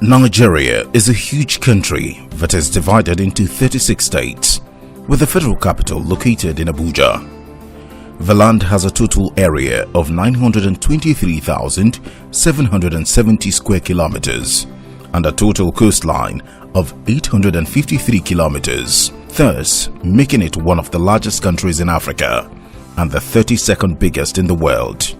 Nigeria is a huge country that is divided into 36 states, with the federal capital located in Abuja. The land has a total area of 923,770 square kilometers and a total coastline of 853 kilometers, thus making it one of the largest countries in Africa and the 32nd biggest in the world.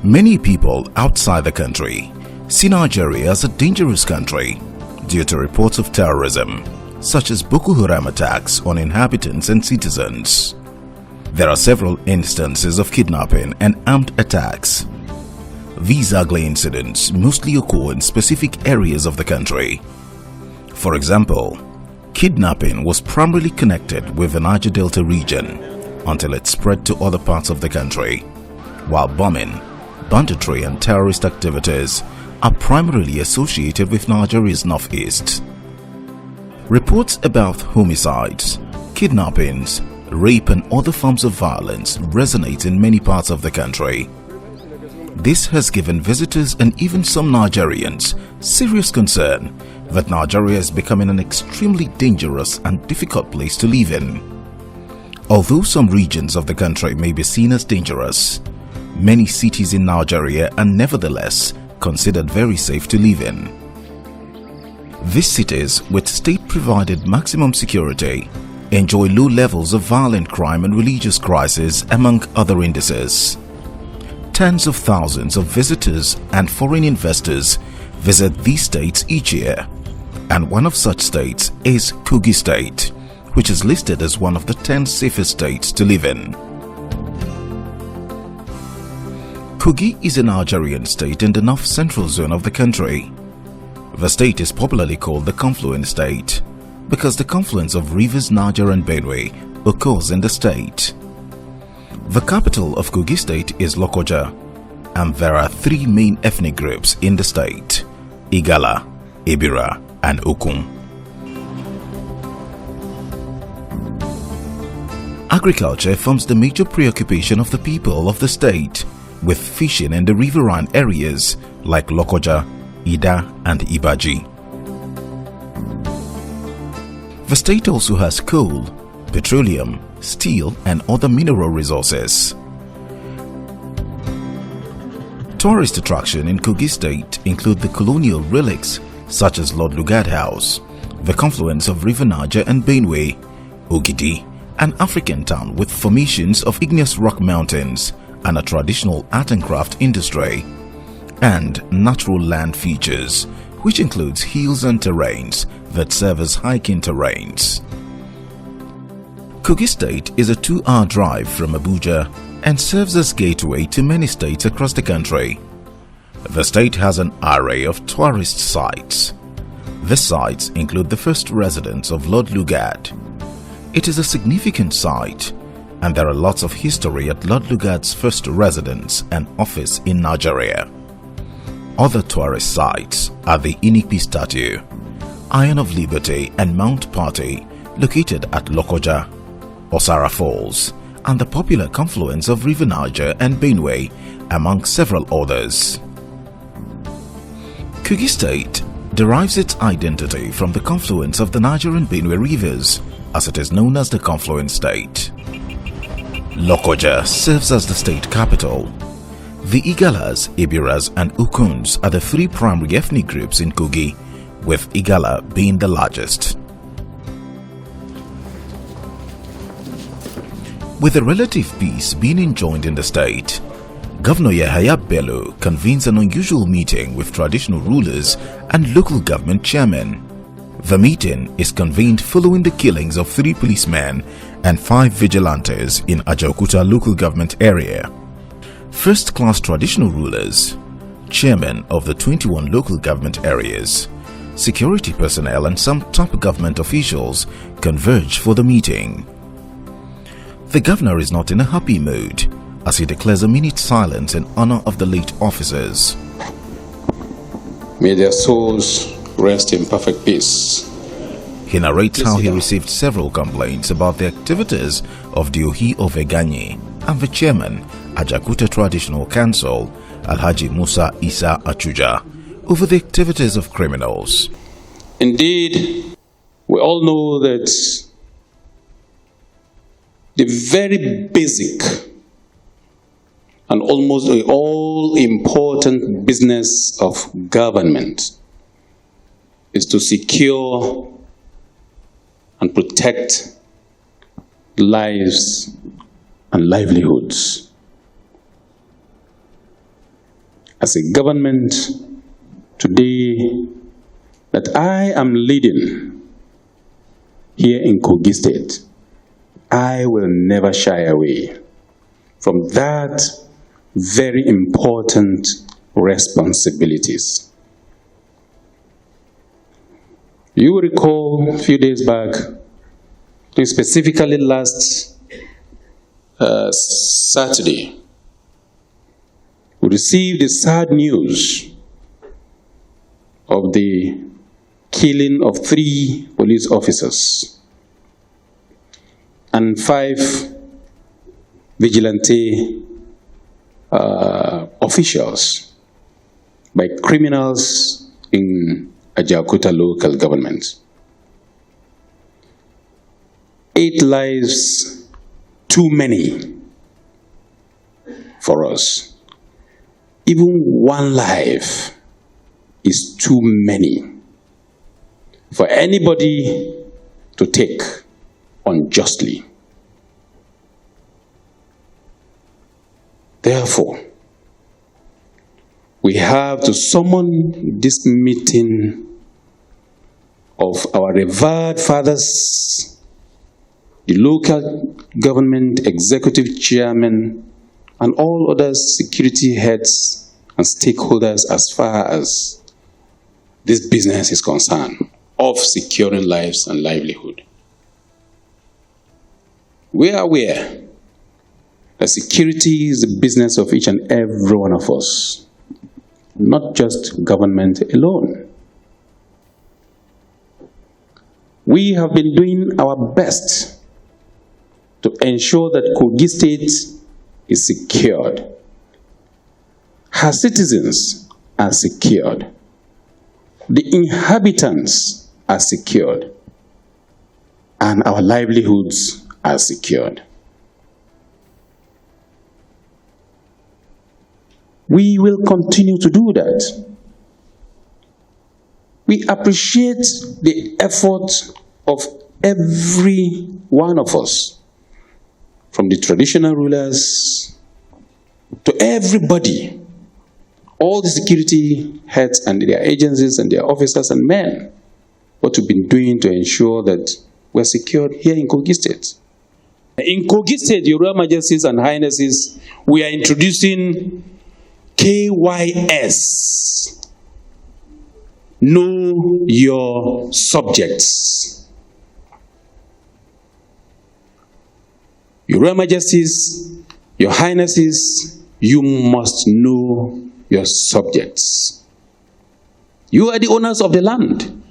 Many people outside the country see Nigeria as a dangerous country due to reports of terrorism, such as Boko Haram attacks on inhabitants and citizens. There are several instances of kidnapping and armed attacks. These ugly incidents mostly occur in specific areas of the country. For example, kidnapping was primarily connected with the Niger Delta region until it spread to other parts of the country, while bombing, banditry and terrorist activities are primarily associated with Nigeria's northeast. Reports about homicides, kidnappings, rape and other forms of violence resonate in many parts of the country. This has given visitors and even some Nigerians serious concern that Nigeria is becoming an extremely dangerous and difficult place to live in. Although some regions of the country may be seen as dangerous, many cities in Nigeria are nevertheless considered very safe to live in. These cities, with state-provided maximum security, enjoy low levels of violent crime and religious crisis, among other indices. Tens of thousands of visitors and foreign investors visit these states each year, and one of such states is Kogi State, which is listed as one of the 10 safest states to live in. Kogi is a Nigerian state in the north-central zone of the country. The state is popularly called the Confluence State because the confluence of rivers Niger and Benue occurs in the state. The capital of Kogi State is Lokoja, and there are three main ethnic groups in the state: Igala, Ebira, and Okun. Agriculture forms the major preoccupation of the people of the state, with fishing in the riverine areas like Lokoja, Ida, and Ibaji. The state also has coal, petroleum, steel, and other mineral resources. Tourist attractions in Kogi State include the colonial relics such as Lord Lugard House, the confluence of River Niger and Benue, Ogidi, an African town with formations of igneous rock mountains and a traditional art and craft industry, and natural land features, which includes hills and terrains that serve as hiking terrains. Kogi State is a 2-hour drive from Abuja and serves as gateway to many states across the country. The state has an array of tourist sites. These sites include the first residence of Lord Lugard. It is a significant site, and there are lots of history at Lord Lugard's first residence and office in Nigeria. Other tourist sites are the Inipi statue, Iron of Liberty and Mount Party located at Lokoja, Osara Falls, and the popular confluence of River Niger and Benue, among several others. Kogi State derives its identity from the confluence of the Niger and Benue rivers, as it is known as the Confluence State. Lokoja serves as the state capital. The Igalas, Ibiras, and Okuns are the three primary ethnic groups in Kogi, with Igala being the largest. With a relative peace being enjoyed in the state, Governor Yahaya Bello convenes an unusual meeting with traditional rulers and local government chairmen. The meeting is convened following the killings of 3 policemen and 5 vigilantes in Ajaokuta local government area. First-class traditional rulers, chairmen of the 21 local government areas, security personnel and some top government officials converge for the meeting. The governor is not in a happy mood as he declares a minute silence in honor of the late officers. May their souls rest in perfect peace. He narrates how he received several complaints about the activities of Diohi Oveganye and the chairman, Ajaokuta Traditional Council, Alhaji Musa Isa Achuja, over the activities of criminals. Indeed, we all know that the very basic and almost all-important business of government is to secure and protect lives and livelihoods. As a government today that I am leading here in Kogi State, I will never shy away from that very important responsibilities. You will recall a few days back, specifically last Saturday, we received the sad news of the killing of 3 police officers and 5 vigilante officials by criminals in Ajaokuta local government. 8 lives too many for us. Even 1 life is too many for anybody to take unjustly. Therefore, we have to summon this meeting of our revered fathers, the local government executive chairman, and all other security heads and stakeholders as far as this business is concerned of securing lives and livelihood. We are aware that security is the business of each and every one of us, not just government alone. We have been doing our best to ensure that Kogi State is secured. Her citizens are secured. The inhabitants are secured. And our livelihoods are secured. We will continue to do that. We appreciate the effort of every one of us, from the traditional rulers to everybody, all the security heads and their agencies and their officers and men, what we've been doing to ensure that we're secured here in Kogi State. In Kogi State, Your Royal Majesties and Highnesses, we are introducing KYS. Know your subjects. Your Royal Majesties, Your Highnesses, you must know your subjects. You are the owners of the land.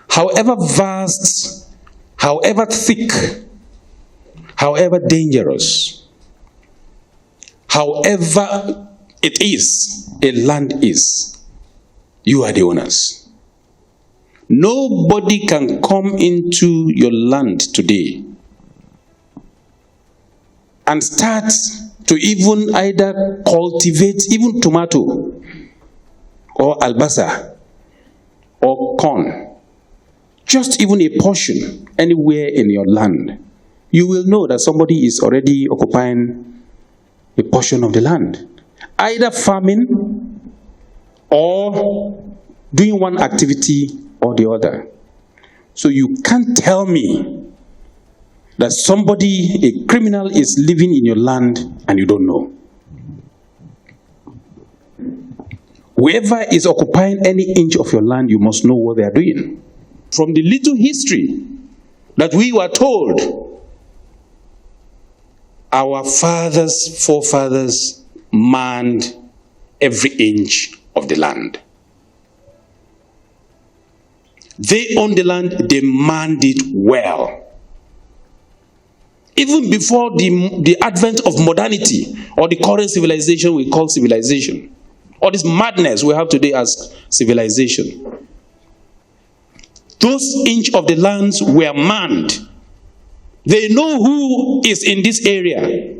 However vast, however thick, however dangerous, however it is, a land is, you are the owners. Nobody can come into your land today and start to even either cultivate even tomato or albasa or corn, just even a portion anywhere in your land. You will know that somebody is already occupying a portion of the land, either farming or doing one activity or the other. So you can't tell me that somebody, a criminal, is living in your land and you don't know. Whoever is occupying any inch of your land, you must know what they are doing. From the little history that we were told, our fathers, forefathers manned every inch of the land. They owned the land, they manned it well. Even before the advent of modernity, or the current civilization we call civilization, All this madness we have today as civilization. Those inch of the lands were manned. They know who is in this area.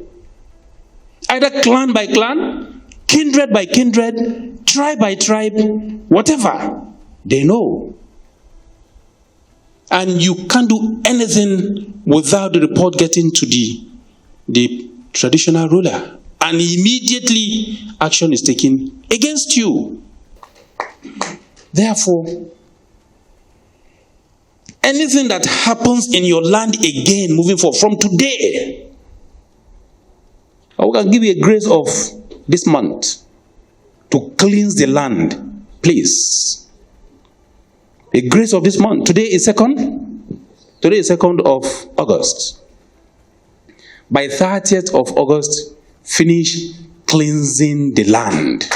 Either clan by clan, kindred by kindred, tribe by tribe, whatever. They know. And you can't do anything without the report getting to the traditional ruler. And immediately action is taken against you. Therefore, anything that happens in your land again, moving forward from today, I will give you a grace of this month to cleanse the land, please. A grace of this month. Today is 2nd. Today is 2nd of August. By 30th of August, finish cleansing the land.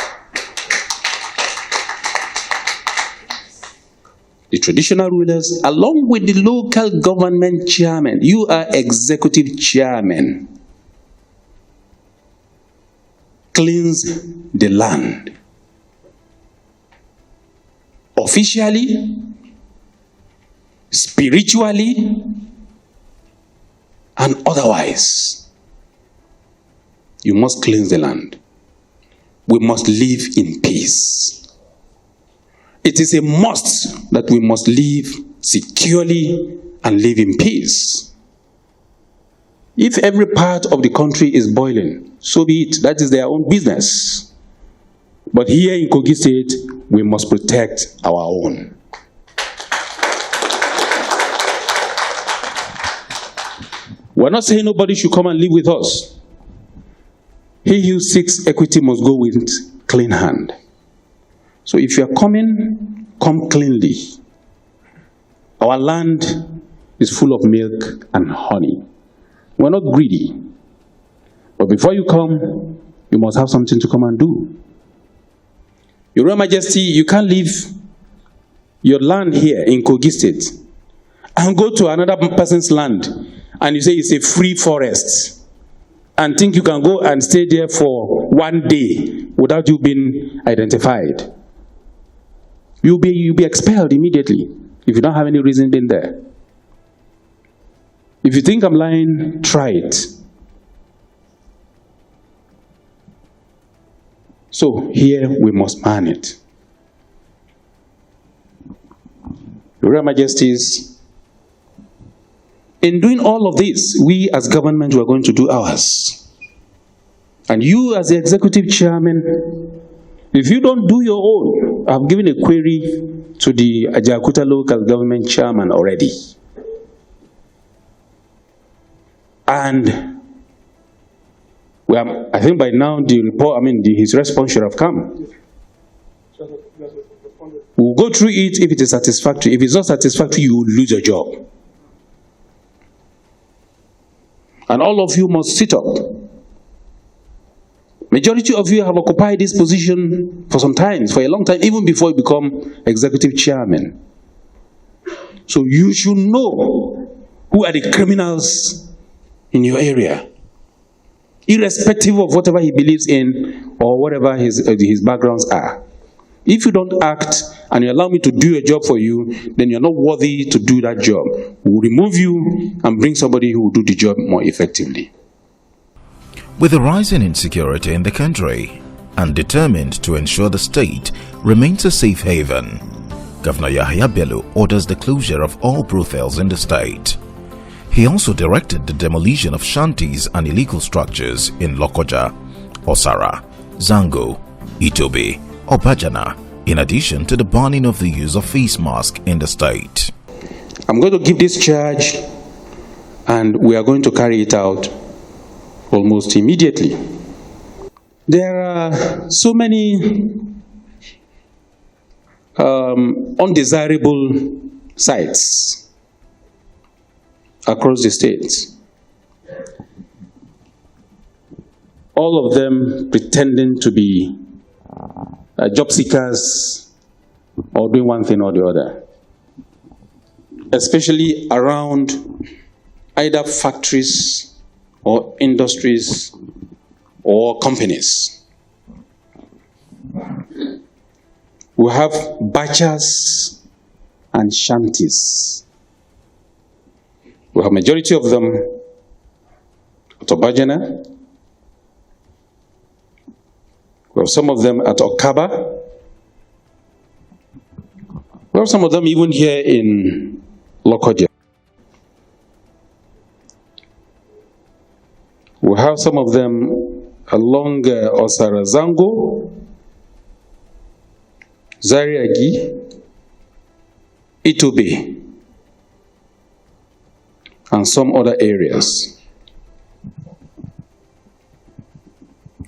The traditional rulers, along with the local government chairman, you are executive chairman. Cleanse the land. Officially, spiritually, and otherwise. You must cleanse the land. We must live in peace. It is a must that we must live securely and live in peace. If every part of the country is boiling, so be it. That is their own business. But here in Kogi State, we must protect our own. We're not saying nobody should come and live with us. He who seeks equity must go with clean hand. So if you're coming, come cleanly. Our land is full of milk and honey. We're not greedy. But before you come, you must have something to come and do. Your Royal Majesty, you can't leave your land here in Kogi State and go to another person's land and you say it's a free forest and think you can go and stay there for one day without you being identified. You'll be expelled immediately if you don't have any reason being there. If you think I'm lying, try it. So here we must man it. Your Royal Majesties, in doing all of this, we as government were going to do ours. And you as the executive chairman, if you don't do your own, I've given a query to the Ajakuta local government chairman already. And I think by now the report, his response should have come. We'll go through it if it is satisfactory. If it's not satisfactory, you will lose your job. And all of you must sit up. Majority of you have occupied this position for some time, for a long time, even before you become executive chairman. So you should know who are the criminals in your area, irrespective of whatever he believes in or whatever his backgrounds are. If you don't act and you allow me to do a job for you, then you're not worthy to do that job. We'll remove you and bring somebody who will do the job more effectively. With the rising insecurity in the country and determined to ensure the state remains a safe haven, Governor Yahaya Bello orders the closure of all brothels in the state. He also directed the demolition of shanties and illegal structures in Lokoja, Osara, Zango, Itobe, Obajana, in addition to the banning of the use of face masks in the state. I'm going to give this charge and we are going to carry it out almost immediately. There are so many undesirable sites across the states. All of them pretending to be job seekers or doing one thing or the other. Especially around either factories or industries or companies. We have bachas and shanties. We have majority of them at Obajana. We have some of them at Okaba. We have some of them even here in Lokoja. We have some of them along Osarazango, Zariagi, Itobe, and some other areas.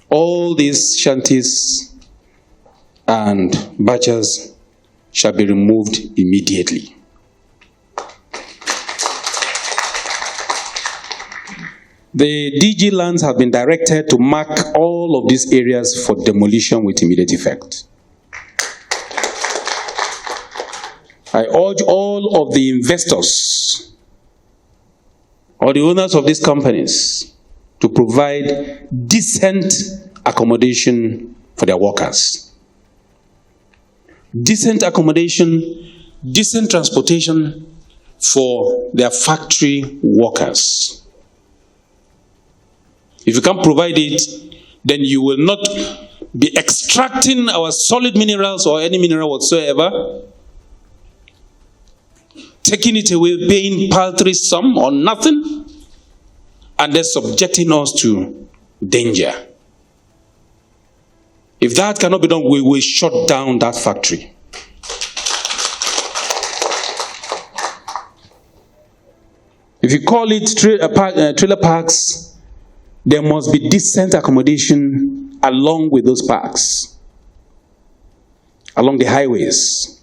All these shanties and bachas shall be removed immediately. The DG lands have been directed to mark all of these areas for demolition with immediate effect. I urge all of the investors or the owners of these companies to provide decent accommodation for their workers. Decent accommodation, decent transportation for their factory workers. If you can't provide it, then you will not be extracting our solid minerals or any mineral whatsoever, taking it away, paying paltry sum or nothing, and then subjecting us to danger. If that cannot be done, we will shut down that factory. If you call it trailer parks, there must be decent accommodation along with those parks, along the highways.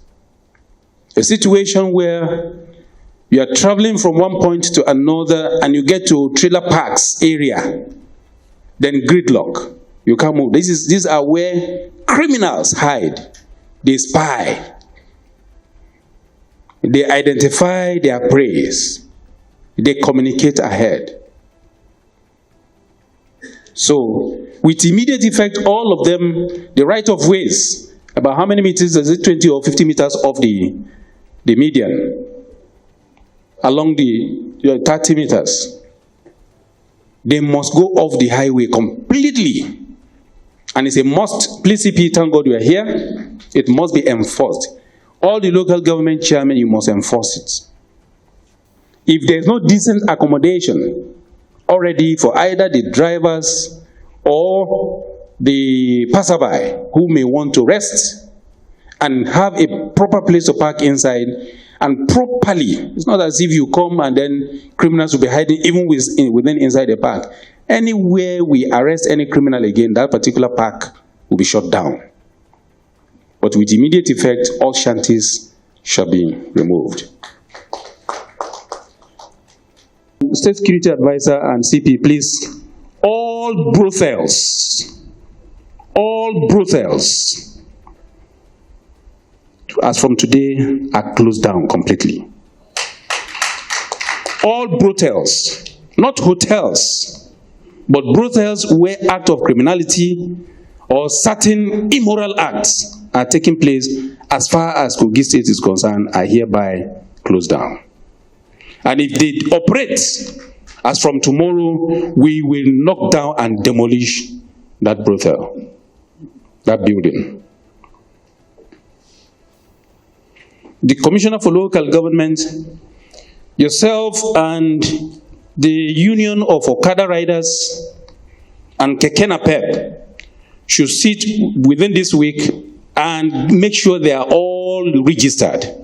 A situation where you are traveling from one point to another and you get to trailer parks area, then gridlock. You can't move. These are where criminals hide. They spy. They identify their prey. They communicate ahead. So, with immediate effect, all of them, the right of ways, about how many meters is it, 20 or 50 meters off the median, along the 30 meters, they must go off the highway completely. And it's a must. Please, CP, thank God you are here. It must be enforced. All the local government chairmen, you must enforce it. If there's no decent accommodation already for either the drivers or the passerby who may want to rest and have a proper place to park inside and properly, it's not as if you come and then criminals will be hiding even within inside the park. Anywhere we arrest any criminal again, that particular park will be shut down. But with immediate effect, all shanties shall be removed. State Security Advisor and CP, please, all brothels, as from today, are closed down completely. All brothels, not hotels, but brothels where acts of criminality or certain immoral acts are taking place as far as Kogi State is concerned are hereby closed down. And if they operate, as from tomorrow, we will knock down and demolish that brothel, that building. The Commissioner for Local Government, yourself and the Union of Okada Riders and Kekena Pep should sit within this week and make sure they are all registered.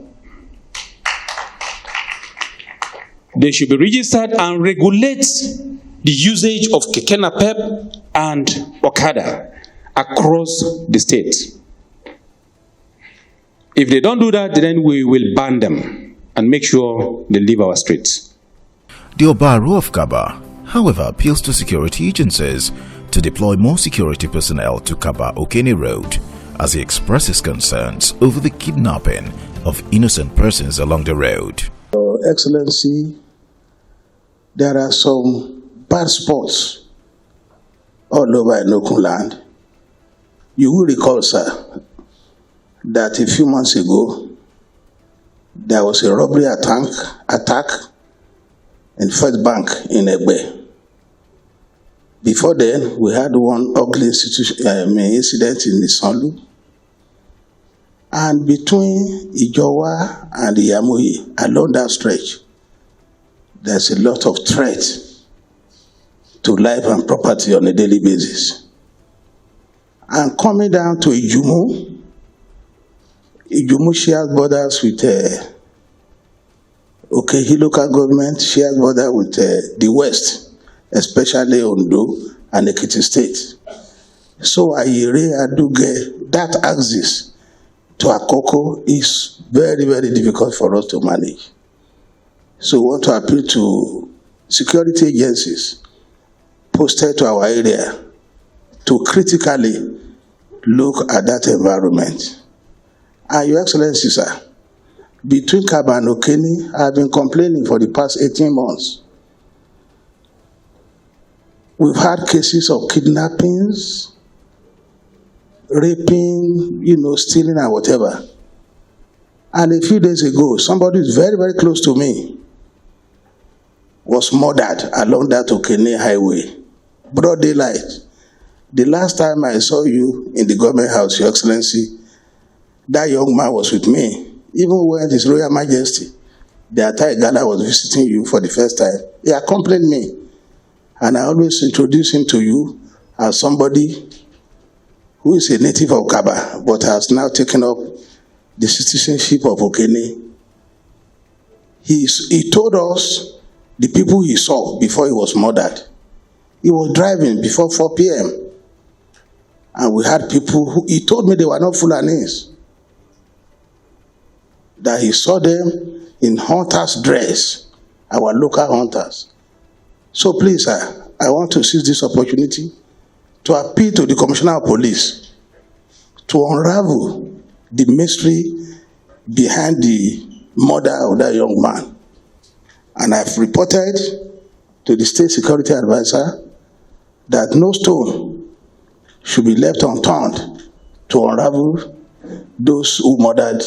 They should be registered and regulate the usage of Kekena Pep and Okada across the state. If they don't do that, then we will ban them and make sure they leave our streets. The Obaru of Kaba, however, appeals to security agencies to deploy more security personnel to Kaba Okene Road as he expresses concerns over the kidnapping of innocent persons along the road. Your Excellency, there are some bad spots all over Nokun land. You will recall, sir, that a few months ago, there was a robbery attack in First Bank in Egbe. Before then, we had one ugly incident in Isanlu. And between Ijowa and Iyamoye, along that stretch, there's a lot of threat to life and property on a daily basis. And coming down to Ijumu shares borders with Okehi local government, shares border with the West, especially Ondo and Ekiti State. So Ayere, Aduge, that axis to Akoko is very, very difficult for us to manage. So we want to appeal to security agencies posted to our area to critically look at that environment. And Your Excellency, sir, between Kaba and Okene, I have been complaining for the past 18 months. We've had cases of kidnappings, raping, stealing and whatever. And a few days ago, somebody who's very, very close to me was murdered along that Okene highway, broad daylight. The last time I saw you in the government house, Your Excellency, that young man was with me. Even when His Royal Majesty, the Atai Gala, was visiting you for the first time, he accompanied me. And I always introduce him to you as somebody who is a native of Kaba, but has now taken up the citizenship of Okene. He told us the people he saw before he was murdered. He was driving before 4 p.m. And we had people who, he told me they were not Fulanis, that he saw them in hunters' dress, our local hunters. So please, sir, I want to seize this opportunity to appeal to the Commissioner of Police to unravel the mystery behind the murder of that young man. And I've reported to the State Security Advisor that no stone should be left unturned to unravel those who murdered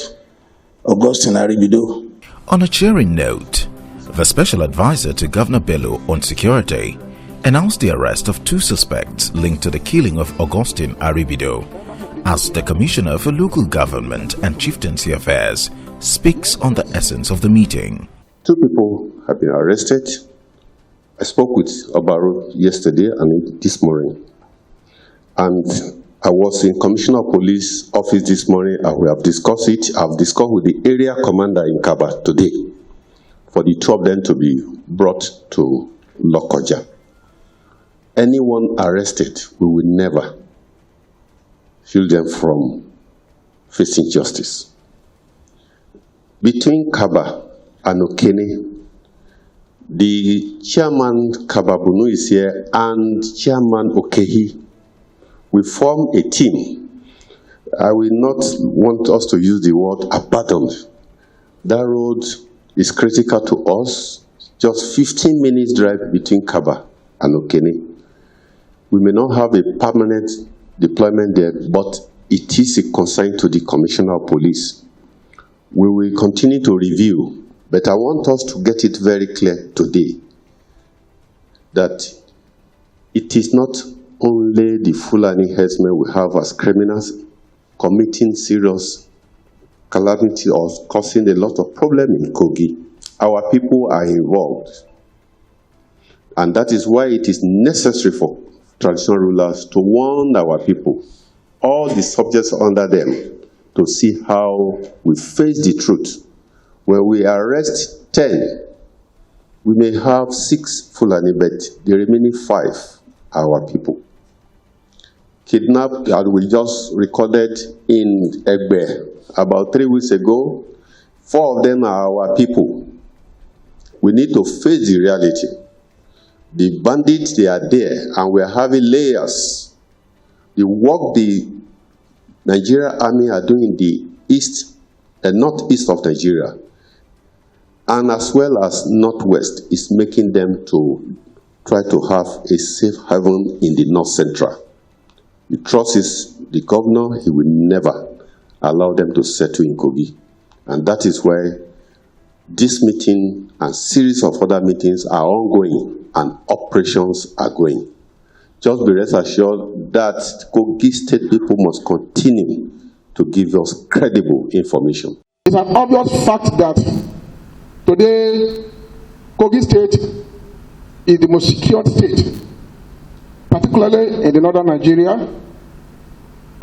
Augustine Aribido. On a cheering note, the Special Advisor to Governor Bello on Security announced the arrest of 2 suspects linked to the killing of Augustine Aribido, as the Commissioner for Local Government and Chieftaincy Affairs speaks on the essence of the meeting. 2 people have been arrested. I spoke with Obaro yesterday and this morning. And I was in Commissioner of Police office this morning and we have discussed it. I've discussed with the area commander in Kaba today for the 2 of them to be brought to Lokoja. Anyone arrested, we will never shield them from facing justice. Between Kaba and Okene, the chairman Kababunu is here and chairman Okehi. We form a team. I will not want us to use the word abandoned. That road is critical to us. Just 15 minutes drive between Kaba and Okene. We may not have a permanent deployment there, but it is a concern to the Commissioner of Police. We will continue to review, but I want us to get it very clear today that it is not only the Fulani herdsmen we have as criminals committing serious calamity or causing a lot of problem in Kogi. Our people are involved. And that is why it is necessary for traditional rulers to warn our people, all the subjects under them, to see how we face the truth. When we arrest 10, we may have 6 Fulani, but the remaining 5 are our people. Kidnapped, that we just recorded in Egbe about 3 weeks ago, 4 of them are our people. We need to face the reality. The bandits, they are there, and we are having layers. The work the Nigerian army are doing in the east and northeast of Nigeria, and as well as northwest, is making them to try to have a safe haven in the north central. The trust is the governor, he will never allow them to settle in Kogi. And that is where this meeting and series of other meetings are ongoing and operations are going. Just be rest assured that Kogi State people must continue to give us credible information. It's an obvious fact that today Kogi State is the most secured state, particularly in the northern Nigeria.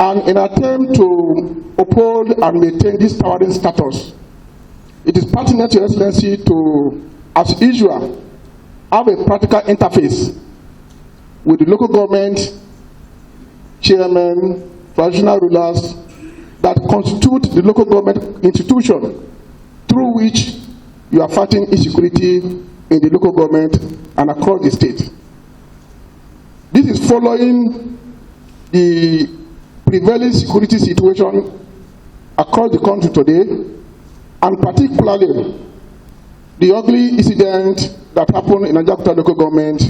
And in an attempt to uphold and maintain this towering status, it is pertinent, Your Excellency, to, as usual, have a practical interface with the local government, chairmen, traditional rulers that constitute the local government institution through which you are fighting insecurity in the local government and across the state. This is following the prevailing security situation across the country today, and particularly the ugly incident that happened in Ajakuta local government,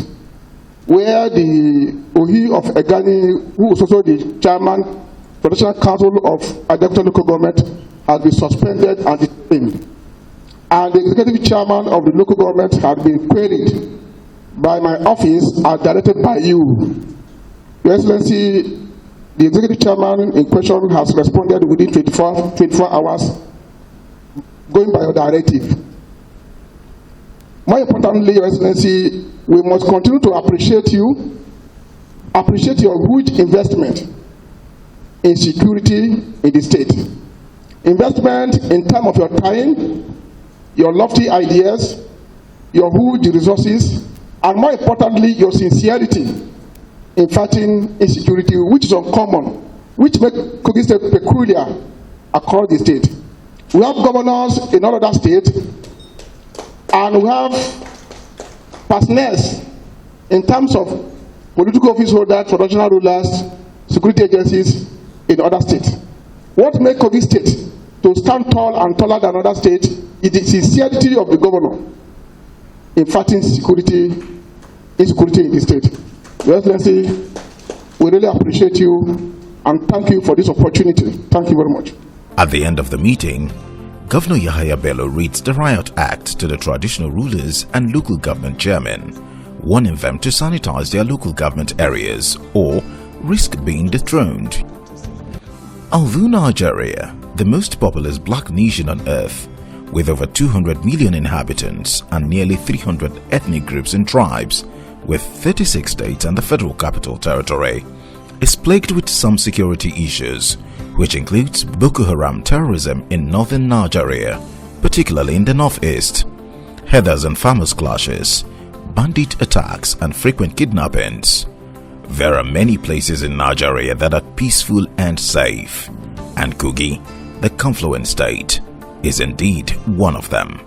where the Ohi of Egani, who was also the chairman, Traditional Council of Ajakuta local government, has been suspended and detained. And the executive chairman of the local government has been queried by my office as directed by you. Your Excellency, the executive chairman in question has responded within 24 hours, going by your directive. More importantly, Your Excellency, we must continue to appreciate you, appreciate your huge investment in security in the state. Investment in terms of your time, your lofty ideas, your huge resources, and more importantly, your sincerity in fighting insecurity, which is uncommon, which makes Kogi State peculiar across the state. We have governors in all other states, and we have personnel in terms of political office holders, traditional rulers, security agencies in other states. What makes Kogi State to stand tall and taller than other states is the sincerity of the governor in fighting insecurity in the state. Your Excellency, we really appreciate you and thank you for this opportunity. Thank you very much. At the end of the meeting, Governor Yahaya Bello reads the Riot Act to the traditional rulers and local government chairmen, warning them to sanitize their local government areas or risk being dethroned. Although Nigeria, the most populous black nation on earth, with over 200 million inhabitants and nearly 300 ethnic groups and tribes, with 36 states and the Federal Capital Territory, is plagued with some security issues, which includes Boko Haram terrorism in northern Nigeria, particularly in the northeast, herders and farmers clashes, bandit attacks and frequent kidnappings. There are many places in Nigeria that are peaceful and safe, and Kogi, the Confluence state, is indeed one of them.